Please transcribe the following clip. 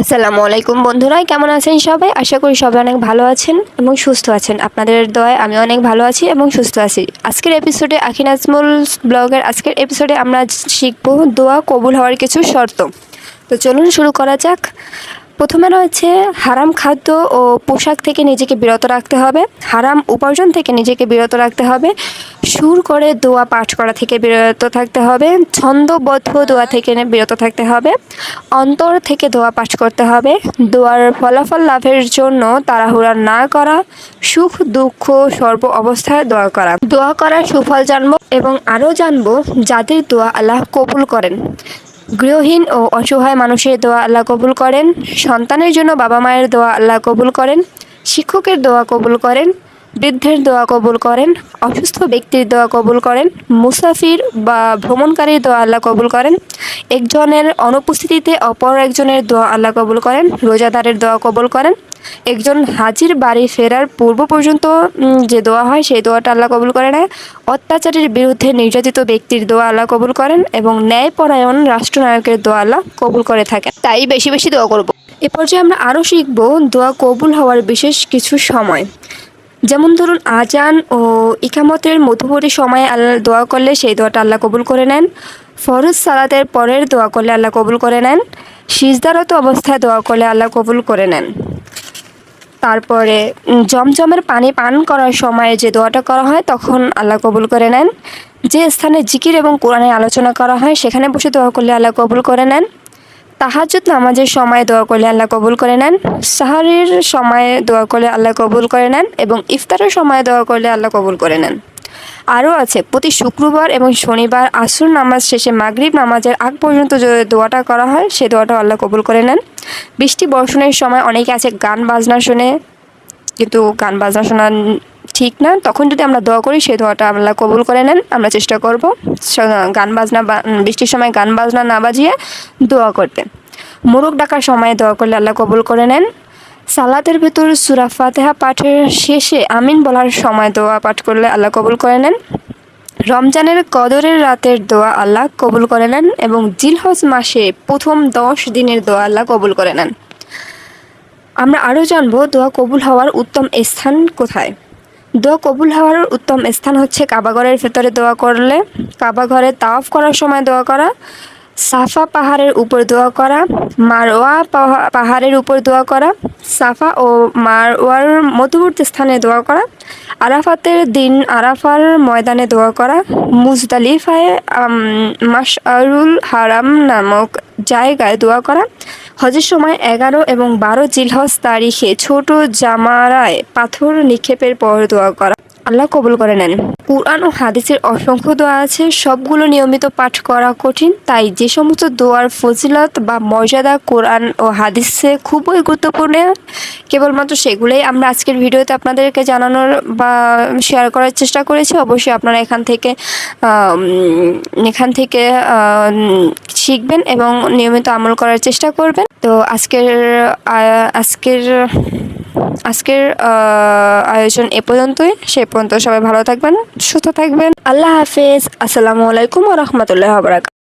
আসসালামু আলাইকুম বন্ধুরা, কেমন আছেন সবাই? আশা করি সবাই অনেক ভালো আছেন এবং সুস্থ আছেন। আপনাদের দয়ায় আমি অনেক ভালো আছি এবং সুস্থ আছি। আজকের এপিসোডে আখি নাজমুল ব্লগের আজকের এপিসোডে আমরা শিখব দোয়া কবুল হওয়ার কিছু শর্ত। তো চলুন শুরু করা যাক। প্রথমে রয়েছে হারাম খাদ্য ও পোশাক থেকে নিজেকে বিরত রাখতে হবে, হারাম উপার্জন থেকে নিজেকে বিরত রাখতে হবে, সুর করে দোয়া পাঠ করা থেকে বিরত থাকতে হবে, ছন্দবদ্ধ দোয়া থেকে বিরত থাকতে হবে, অন্তর থেকে দোয়া পাঠ করতে হবে, দোয়ার ফলাফল লাভের জন্য তাড়াহুড়া না করা, সুখ দুঃখ সর্ব অবস্থায় দোয়া করার সুফল জানবো এবং আরও জানবো যাদের দোয়া আল্লাহ কবুল করেন। গৃহহীন ও অসহায় মানুষের দোয়া আল্লাহ কবুল করেন, সন্তানের জন্য বাবা মায়ের দোয়া আল্লাহ কবুল করেন, শিক্ষকের দোয়া কবুল করেন, বৃদ্ধের দোয়া কবুল করেন, অসুস্থ ব্যক্তির দোয়া কবুল করেন, মুসাফির বা ভ্রমণকারীর দোয়া আল্লাহ কবুল করেন, একজনের অনুপস্থিতিতে অপর একজনের দোয়া আল্লাহ কবুল করেন, রোজাদারের দোয়া কবুল করেন, একজন হাজির বাড়ি ফেরার পূর্ব পর্যন্ত যে দোয়া হয় সেই দোয়াটা আল্লাহ কবুল করে নেয়, অত্যাচারের বিরুদ্ধে নির্যাতিত ব্যক্তির দোয়া আল্লাহ কবুল করেন এবং ন্যায়পরায়ণ রাষ্ট্রনায়কের দোয়া আল্লাহ কবুল করে থাকেন। তাই বেশি বেশি দোয়া করব। এ পর্যায়ে আমরা আরও শিখব দোয়া কবুল হওয়ার বিশেষ কিছু সময়। যেমন ধরুন, আজান ও ইকামতের মধ্যবর্তী সময়ে আল্লাহ দোয়া করলে সেই দোয়াটা আল্লাহ কবুল করে নেন, ফরজ সালাতের পরের দোয়া করলে আল্লাহ কবুল করে নেন, সিজদারত অবস্থায় দোয়া করলে আল্লাহ কবুল করে নেন। তারপরে জমজমের পানি পান করার সময় যে দোয়াটা করা হয় তখন আল্লাহ কবুল করে নেন, যে স্থানে জিকির এবং কোরআনের আলোচনা করা হয় সেখানে বসে দোয়া করলে আল্লাহ কবুল করে নেন, তাহাজ্জুদ নামাজের সময় দোয়া করলে আল্লাহ কবুল করে নেন, সাহরির সময়ে দোয়া করলে আল্লাহ কবুল করে নেন এবং ইফতারের সময় দোয়া করলে আল্লাহ কবুল করে নেন। আরও আছে, প্রতি শুক্রবার এবং শনিবার আসর নামাজ শেষে মাগরিব নামাজের আগ পর্যন্ত যে দোয়াটা করা হয় সে দোয়াটা আল্লাহ কবুল করে নেন। বৃষ্টি বর্ষণের সময় অনেকে আছে গান বাজনা শোনে, কিন্তু গান বাজনা শোনা ঠিক না, তখন যদি আমরা দোয়া করি সেই দোয়াটা আল্লাহ কবুল করে নেন। আমরা চেষ্টা করব গান বাজনা বৃষ্টির সময় গান বাজনা না বাজিয়ে দোয়া করতে। মোরগ ডাকার সময় দোয়া করলে আল্লাহ কবুল করে নেন। সালাতের ভেতর সূরা ফাতিহা পাঠের শেষে আমিন বলার সময় দোয়া পাঠ করলে আল্লাহ কবুল করে নেন। রমজানের কদরের রাতের দোয়া আল্লাহ কবুল করে নেন এবং জিলহজ মাসে প্রথম 10 দিনের দোয়া আল্লাহ কবুল করে নেন। আমরা আরও জানবো দোয়া কবুল হওয়ার উত্তম স্থান কোথায়। দোয়া কবুল হওয়ার উত্তম স্থান হচ্ছে কাবাঘরের ভেতরে দোয়া করলে, কাবাঘরে তাওয়াফ করার সময় দোয়া করা, সাফা পাহাড়ের উপর দোয়া করা, মারওয়া পাহাড়ের উপর দোয়া করা, সাফা ও মারওয়ার মধ্যবর্তী স্থানে দোয়া করা, আরাফাতের দিন আরাফার ময়দানে দোয়া করা, মুজদালিফায় মাশআরুল হারাম নামক জায়গায় দোয়া করা, হজের সময় 11 এবং 12 জিলহজ তারিখে ছোট জামারায় পাথর নিক্ষেপের পর দোয়া করা আল্লাহ কবুল করে নেন। কুরআন ও হাদিসের অসংখ্য দোয়া আছে, সবগুলো নিয়মিত পাঠ করা কঠিন, তাই যে সমস্ত দোয়ার ফজিলত বা মর্যাদা কোরআন ও হাদিসে খুবই গুরুত্বপূর্ণ, কেবলমাত্র সেগুলোই আমরা আজকের ভিডিওতে আপনাদেরকে জানানোর বা শেয়ার করার চেষ্টা করেছি। অবশ্যই আপনারা এখান থেকে শিখবেন এবং নিয়মিত আমল করার চেষ্টা করবেন। তো আজকের আয়োজন এ পর্যন্তই। সে পর্যন্ত সবাই ভালো থাকবেন, সুস্থ থাকবেন। আল্লাহ হাফেজ। আসসালামু আলাইকুম ওয়া রাহমাতুল্লাহি ওয়া বারাকাতুহু।